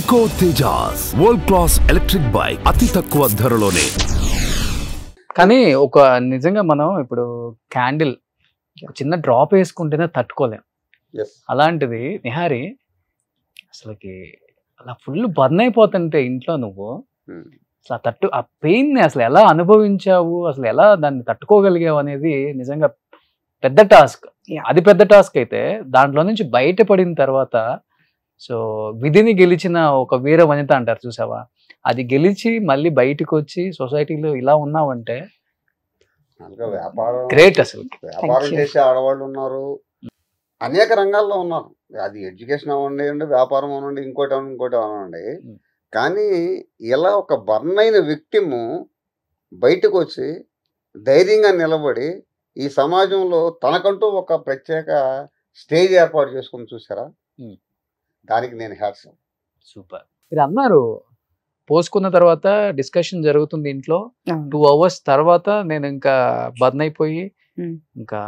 Eco Tejas world class electric bike అతి తక్కువ ధరలోనే. కానీ ఒక నిజంగా మనం ఇప్పుడు క్యాండిల్ చిన్న డ్రాప్ వేసుకుంటేనే తట్టుకోలేం. అలాంటిది నిహారి అసలుకి అలా ఫుల్ బర్న్ అయిపోతుంటే ఇంట్లో నువ్వు అసలు ఆ పెయిన్ ని అసలు ఎలా అనుభవించావు, అసలు ఎలా దాన్ని తట్టుకోగలిగావు అనేది నిజంగా పెద్ద టాస్క్. అది పెద్ద టాస్క్ అయితే దాంట్లో నుంచి బయటపడిన తర్వాత సో విధిని గెలిచిన ఒక వీర వనిత అంటారు చూసావా, అది గెలిచి మళ్ళీ బయటకు వచ్చి సొసైటీలో ఇలా ఉన్నావంటే గ్రేట్. అసలు వ్యాపారం చేసే ఆడవాళ్ళు ఉన్నారు, అనేక రంగాల్లో ఉన్నారు. అది ఎడ్యుకేషన్ అవ్వండి, వ్యాపారం అవ్వండి, ఇంకోటి అవ్వండి. కానీ ఇలా ఒక బర్న్ అయిన విక్టిమ్ బయటకు వచ్చి ధైర్యంగా నిలబడి ఈ సమాజంలో తనకంటూ ఒక ప్రత్యేక స్టేజ్ ఏర్పాటు చేసుకుని చూసారా, దానికి నేను హ్యాట్స్. సూపర్. మీరు అన్నారు పోసుకున్న తర్వాత డిస్కషన్ జరుగుతుంది ఇంట్లో, 2 hours తర్వాత నేను ఇంకా బర్న్ అయిపోయి ఇంకా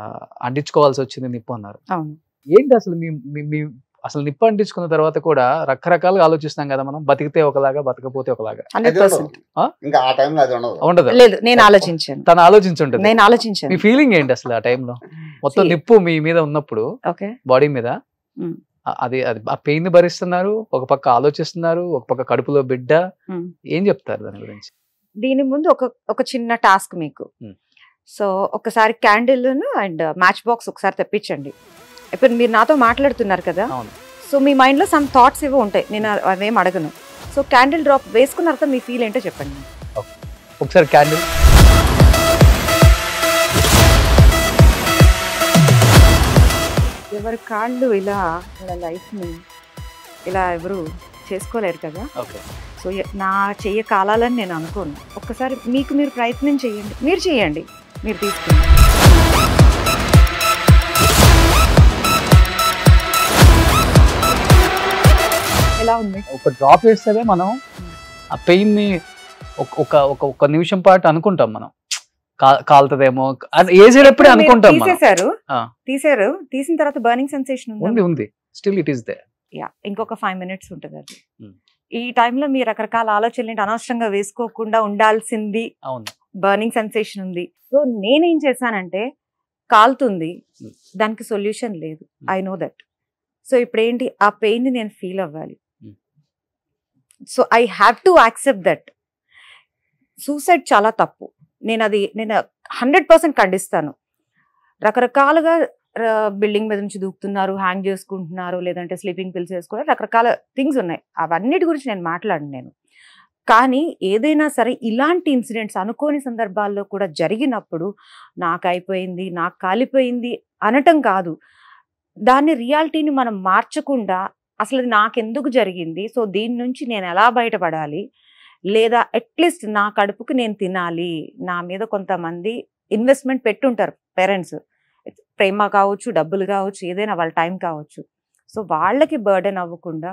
అంటించుకోవాల్సి వచ్చింది నిప్పు అన్నారు. ఏంటి అసలు మీ అసలు నిప్పు అంటించుకున్న తర్వాత కూడా రకరకాలుగా ఆలోచిస్తాం కదా మనం, బతికితే ఒకలాగా బతకపోతే ఒకలాగా. ఇంకా ఆ టైంలో అది ఉండదు. లేదు, నేను ఆలోచించాను, తను ఆలోచించుంటది. నేను ఆలోచించాను. మీ ఫీలింగ్ ఏంటి అసలు ఆ టైంలో? మొత్తం నిప్పు మీ మీద ఉన్నప్పుడు బాడీ మీద అది ఆ పెయిన్ భరిస్తున్నారు, ఒక పక్క ఆలోచిస్తున్నారు, ఒక పక్క కడుపులో బిడ్డ. ఏం చెప్తారు దాని గురించి? దీని ముందు ఒక చిన్న టాస్క్ మీకు. సో ఒకసారి క్యాండిల్ అండ్ మ్యాచ్ బాక్స్ ఒకసారి తెప్పించండి. ఇప్పుడు మీరు నాతో మాట్లాడుతున్నారు కదా, సో మీ మైండ్ లో సమ్ థాట్స్ ఇవి ఉంటాయి, నేను అవేం అడగను. సో క్యాండిల్ డ్రాప్ వేసుకున్న తర్వాత మీ ఫీల్ ఏంటో చెప్పండి ఒకసారి. క్యాండిల్ ఎవరి కాళ్ళు ఇలా లైఫ్ని ఇలా ఎవరు చేసుకోలేరు కదా. సో నా చెయ్య కాలాలని నేను అనుకోను. ఒక్కసారి మీరు ప్రయత్నం చేయండి, మీరు చేయండి, మీరు తీసుకోండి. ఎలా ఉంది? ఒక డ్రాప్ వేస్తే మనం ఆ పెయిన్ ని ఒక నిమిషం పాటు అనుకుంటాం, మనం కాలుతుందేమో ఏసేటప్పుడే అనుకుంటాం. తీసారు, తీసిన తర్వాత బర్నింగ్ సెన్సేషన్ ఉంది, స్టిల్ ఇట్ ఈస్ దేర్. ఇంకొక 5 minutes ఉంటుంది అది. ఈ టైంలో మీరు రకరకాల ఆలోచనలు అనవసరంగా వేసుకోకుండా ఉండాల్సింది. బర్నింగ్ సెన్సేషన్ ఉంది. సో నేనేం చేశానంటే, కాలుతుంది, దానికి సొల్యూషన్ లేదు, ఐ నో దట్. సో ఇప్పుడు ఏంటి, ఆ పెయిన్ ని నేను ఫీల్ అవ్వాలి. So I have to accept that. Suicide చాలా తప్పు, నేను 100% ఖండిస్తాను. రకరకాలుగా బిల్డింగ్ మీద నుంచి దూకుతున్నారు, హ్యాంగ్ చేసుకుంటున్నారు, లేదంటే స్లీపింగ్ పిల్స్ వేసుకున్నారు, రకరకాల థింగ్స్ ఉన్నాయి. అవన్నిటి గురించి నేను మాట్లాడను. కానీ ఏదైనా సరే ఇలాంటి ఇన్సిడెంట్స్ అనుకోని సందర్భాల్లో కూడా జరిగినప్పుడు నాకు అయిపోయింది, నాకు కాలిపోయింది అనటం కాదు, దాన్ని రియాలిటీని మనం మార్చకుండా అసలు నాకెందుకు జరిగింది, సో దీని నుంచి నేను ఎలా బయటపడాలి, లేదా అట్లీస్ట్ నా కడుపుకి నేను తినాలి. నా మీద కొంతమంది ఇన్వెస్ట్మెంట్ పెట్టుంటారు పేరెంట్స్, ప్రేమ కావచ్చు, డబ్బులు కావచ్చు, ఏదైనా వాళ్ళ టైం కావచ్చు. సో వాళ్ళకి బర్డెన్ అవ్వకుండా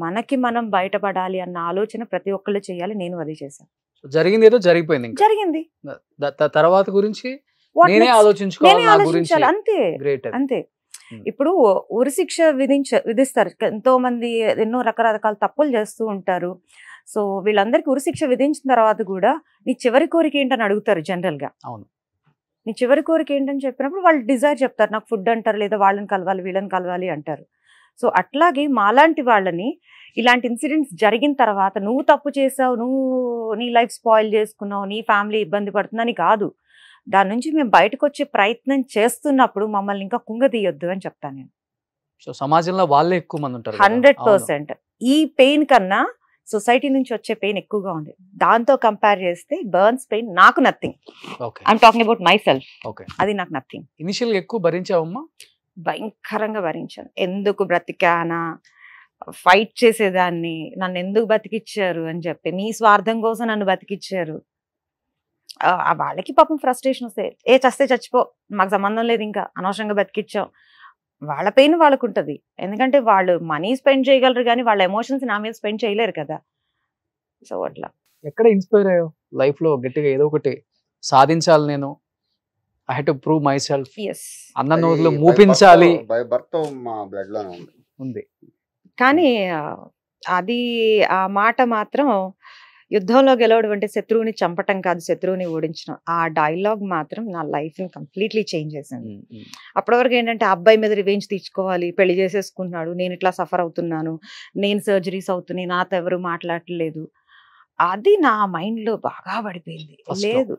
మనకి మనం బయటపడాలి అన్న ఆలోచన ప్రతి ఒక్కళ్ళు చేయాలి. నేను అది చేశాను. జరిగింది ఏదో జరిగిపోయింది, జరిగింది. తర్వాత గురించి ఆలోచించాలి, అంతే. ఇప్పుడు ఉరిశిక్ష విధిస్తారు, ఎంతో మంది ఎన్నో రకరకాల తప్పులు చేస్తూ ఉంటారు. సో వీళ్ళందరికీ ఉరిశిక్ష విధించిన తర్వాత కూడా నీ చివరి కోరిక ఏంటని అడుగుతారు జనరల్ గా. నీ చివరి కోరిక ఏంటని చెప్పినప్పుడు వాళ్ళు డిజైర్ చెప్తారు, నాకు ఫుడ్ అంటారు, లేదా వాళ్ళని కలవాలి, వీళ్ళని కలవాలి అంటారు. సో అట్లాగే మాలాంటి వాళ్ళని ఇలాంటి ఇన్సిడెంట్స్ జరిగిన తర్వాత నువ్వు తప్పు చేసావు, నువ్వు నీ లైఫ్ స్పాయిల్ చేసుకున్నావు, నీ ఫ్యామిలీ ఇబ్బంది పడుతుందని కాదు, దాని నుంచి మేము బయటకు వచ్చే ప్రయత్నం చేస్తున్నప్పుడు మమ్మల్ని ఇంకా కుంగదీయొద్దు అని చెప్తాను నేను. సో సమాజంలో వాళ్ళే ఎక్కువ మంది ఉంటారు. 100%. ఈ పెయిన్ కన్నా సొసైటీ నుంచి వచ్చే పెయిన్ ఎక్కువగా ఉంది. దాంతో కంపేర్ చేస్తే బర్న్స్ పెయిన్ నాకు nothing. I'm talking about my self. అది నాకు నథింగ్. ఇనిషియల్ గా ఎక్కువ భరించావమ్మా? భయంకరంగా భరించాను. ఎందుకు బ్రతికానా, ఫైట్ చేసేదాన్ని, నన్ను ఎందుకు బతికిచ్చారు అని చెప్పి, మీ స్వార్థం కోసం నన్ను బతికిచ్చారు. వాళ్ళకి పాపం ఫ్రస్ట్రేషన్ వస్తే, చస్తే చచ్చిపో, మాకు సంబంధం లేదు, ఇంకా అనవసరంగా బతికిచ్చాం. వాళ్ళ పెయిన్ వాళ్ళకు ఉంటుంది, ఎందుకంటే వాళ్ళు మనీ స్పెండ్ చేయగలరు కానీ వాళ్ళ ఎమోషన్స్ నా మీద స్పెండ్ చేయలేరు కదా. సో అట్లా. ఎక్కడ ఇన్స్పైర్ అయ్యావు లైఫ్ లో గట్టిగా ఏదో ఒకటి సాధించాలి, నేను I have to prove my self అన్న నోట్లో మూపించాలి బై బర్త్ మా బ్లడ్ లోనే ఉంది. కానీ అది ఆ మాట మాత్రం యుద్ధంలో గెలవడం అంటే శత్రువుని చంపటం కాదు, శత్రువుని ఓడించడం. ఆ డైలాగ్ మాత్రం నా లైఫ్ని కంప్లీట్లీ చేంజ్ చేసింది. అప్పటి వరకు ఏంటంటే ఆ అబ్బాయి మీద రివెంజ్ తీర్చుకోవాలి, పెళ్లి చేసేసుకున్నాడు, నేను ఇట్లా సఫర్ అవుతున్నాను, నేను సర్జరీస్ అవుతున్నాయి, నాతో ఎవరు మాట్లాడలేదు, అది నా మైండ్లో బాగా పడిపోయింది. లేదు,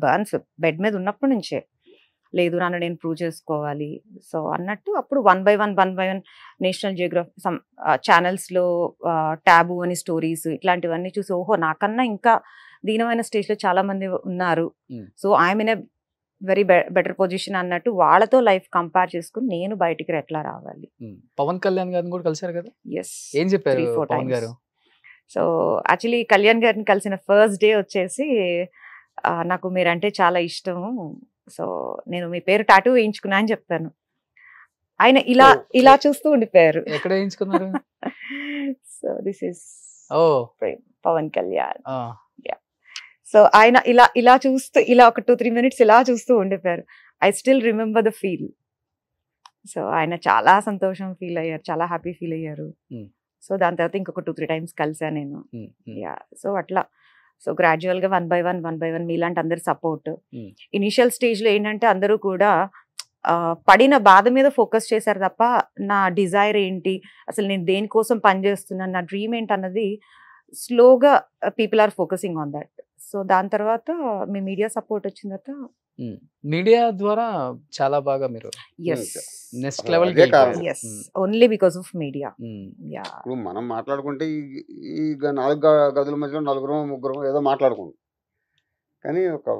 బర్న్స్ బెడ్ మీద ఉన్నప్పటి నుంచే లేదు, నన్ను నేను ప్రూవ్ చేసుకోవాలి. సో అన్నట్టు అప్పుడు 1 by 1 నేషనల్ జియోగ్రఫీ ఛానల్స్లో ట్యాబు అని స్టోరీస్ ఇట్లాంటివన్నీ చూసి ఓహో నాకన్నా ఇంకా దీనమైన స్టేజ్లో చాలా మంది ఉన్నారు, so I'm in a very better position అన్నట్టు వాళ్ళతో లైఫ్ కంపేర్ చేసుకుని నేను బయటికి ఎట్లా రావాలి. పవన్ కళ్యాణ్ గారిని కూడా కలిసారు కదా? ఎస్, ఏం చెప్పారు 3-4 పవన్ times. గారు? సో యాక్చువల్లీ కళ్యాణ్ గారిని కలిసిన ఫస్ట్ డే వచ్చేసి నాకు మీరంటే చాలా ఇష్టము, సో నేను మీ పేరు టాటూ వేయించుకున్నా అని చెప్పాను. ఆయన ఇలా చూస్తూ ఉండిపోయారు. ఎక్కడ వేయించుకున్నారు? So this is oh Pawan Kalyan. So ఆయన ఇలా చూస్తూ ఒక 2-3 minutes ఇలా చూస్తూ ఉండిపోయారు. I still remember the feel. So ఆయన చాలా సంతోషం ఫీల్ అయ్యారు, చాలా హ్యాపీ ఫీల్ అయ్యారు. సో దాని తర్వాత ఇంకొక 2-3 times కలిసాను నేను. యా, సో అట్లా సో గ్రాడ్యువల్గా 1 by 1 మీలాంటి అందరి సపోర్ట్. ఇనిషియల్ స్టేజ్లో ఏంటంటే అందరూ కూడా పడిన బాధ మీద ఫోకస్ చేశారు తప్ప నా డిజైర్ ఏంటి, అసలు నేను దేనికోసం పనిచేస్తున్నాను, నా డ్రీమ్ ఏంటి అన్నది స్లోగా people are focusing on that. So దాని తర్వాత మీ మీడియా సపోర్ట్ వచ్చిన తర్వాత మీడియా ద్వారా చాలా బాగా మీరు next level only because of media. ఇప్పుడు మనం మాట్లాడుకుంటే ఈ 4 గదుల మధ్యలో 4-3 ఏదో మాట్లాడుకుంటాం, కానీ ఒక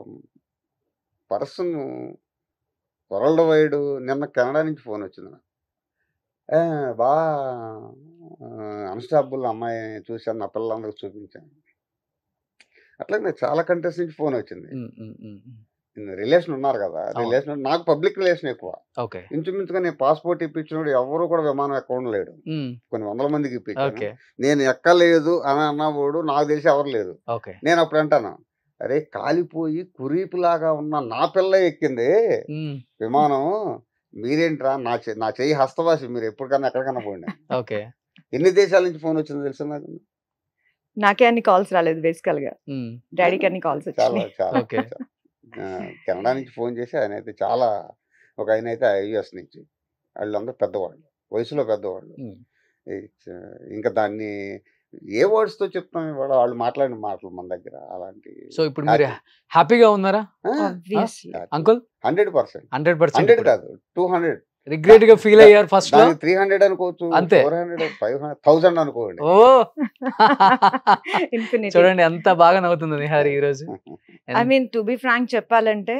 పర్సన్ వరల్డ్ వైడ్ నిన్న కెనడా నుంచి ఫోన్ వచ్చింది నాకు, బాగా అన్స్టాపుల్ అమ్మాయి చూశాను, నా పిల్లలందరికి చూపించాను. అట్లాగే నాకు చాలా కంట్రీస్ నుంచి ఫోన్ వచ్చింది. రిలేషన్ ఉన్నారు కదా, రిలేషన్ నాకు పబ్లిక్ రిలేషన్ ఎక్కువ. ఇంచుమించుగా నేను పాస్పోర్ట్ ఇప్పించినప్పుడు ఎవరు కూడా విమానం ఎక్కడ లేడు, కొన్ని 100 మందికి ఇప్పించాను. నేను ఎక్కలేదు అని అన్నవాడు నాకు తెలిసి ఎవరు లేదు. నేను అప్పుడు అంటాను, అరే కాలిపోయి కురీపులాగా ఉన్న నా పిల్ల ఎక్కింది విమానం, మీరేంట్రా నా చెయ్యి హస్తవాసి, మీరు ఎప్పటికన్నా ఎక్కడికన్నా పోండి. ఎన్ని దేశాల నుంచి ఫోన్ వచ్చిందో తెలుసా నాకు? నాకే అన్ని కాల్స్ రాలేదు, బేసికల్ గా డాడీకి అన్ని కాల్స్ చాలా చాలా కెనడా నుంచి ఫోన్ చేసి ఆయన అయితే చాలా, ఒక ఆయన అయితే యుఎస్ నుంచి, వాళ్ళందరూ పెద్దవాళ్ళు, వయసులో పెద్దవాళ్ళు. ఇంకా దాన్ని ఏ వర్డ్స్ తో చెప్తాం ఇవాళ, వాళ్ళు మాట్లాడిన మాటలు మన దగ్గర అలాంటి. సో ఇప్పుడు మీరు హ్యాపీగా ఉన్నారా అంకుల్? 100%. 100 కాదు 200. రిగ్రెట్ గా ఫీల్ అయ్యారు ఫస్ట్ లో? 300 అనుకోవచ్చు, 400, 500, 1000 అనుకోండి. ఓ చూడండి ఎంత బాగా నవ్వుతుంది నిహారి ఈ రోజు. I mean to be frank చెప్పాలంటే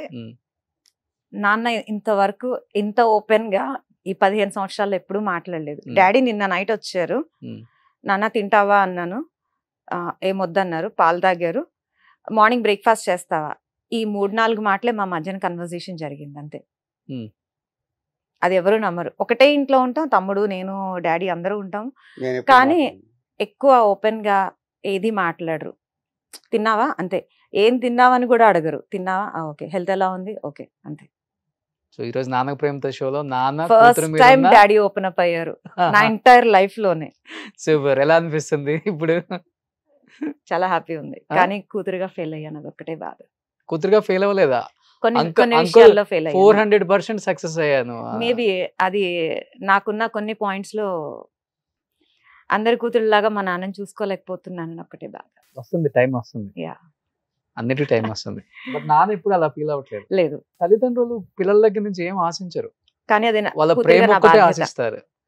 నాన్న ఇంతవరకు ఇంత ఓపెన్ గా ఈ 15 సంవత్సరాల్లో ఎప్పుడూ మాట్లాడలేదు. డాడీ నిన్న నైట్ వచ్చారు, నాన్న తింటావా అన్నాను, ఏమొద్దన్నారు, పాలు తాగారు, మార్నింగ్ బ్రేక్ఫాస్ట్ చేస్తావా, ఈ 3-4 మాటలే మా మధ్యన కన్వర్జేషన్ జరిగింది అంతే. అది ఎవరు నమ్మరు. ఒకటే ఇంట్లో ఉంటాం, తమ్ముడు నేను డాడీ అందరూ ఉంటాం, కానీ ఎక్కువ ఓపెన్ గా ఏది మాట్లాడరు. తిన్నావా అంతే, ఏం తిన్నావని కూడా అడగరు, తిన్నావా ఓకే, హెల్త్ ఎలా ఉంది ఓకే అంతే. సో ఈ రోజు నాన్న ప్రేమతో షోలో నాన్న first time daddy open up అయ్యారు నా ఎంటైర్ లైఫ్ లోనే. సూపర్. ఎలా అనిపిస్తుంది ఇప్పుడు? చాలా హ్యాపీ ఉంది, కానీ కూతురుగా ఫెయిల్ అయ్యాను, అది ఒక్కటే బాధ. కూతురుగా ఫెయిల్ అవ్వలేదా? కొన్ని విషయాల్లో ఫెయిల్ అయ్యాను. 400% సక్సెస్ అయ్యాను. మేబీ అది నాకున్న కొన్ని పాయింట్స్ లో అందరి కూతురులాగా మా నాన్నని చూసుకోలేకపోతున్నాను, ఒక్కటే బాధ. వస్తుంది, టైం వస్తుంది, అన్నిటి టైం వస్తుంది. బట్ నాన్న ఇప్పుడు అలా ఫీల్ అవ్వట్లేదు. లేదు, తల్లిదండ్రులు పిల్లల దగ్గర నుంచి ఏం ఆశించరు, కానీ అది వాళ్ళ ప్రేమ ఒకటే ఆశిస్తారు.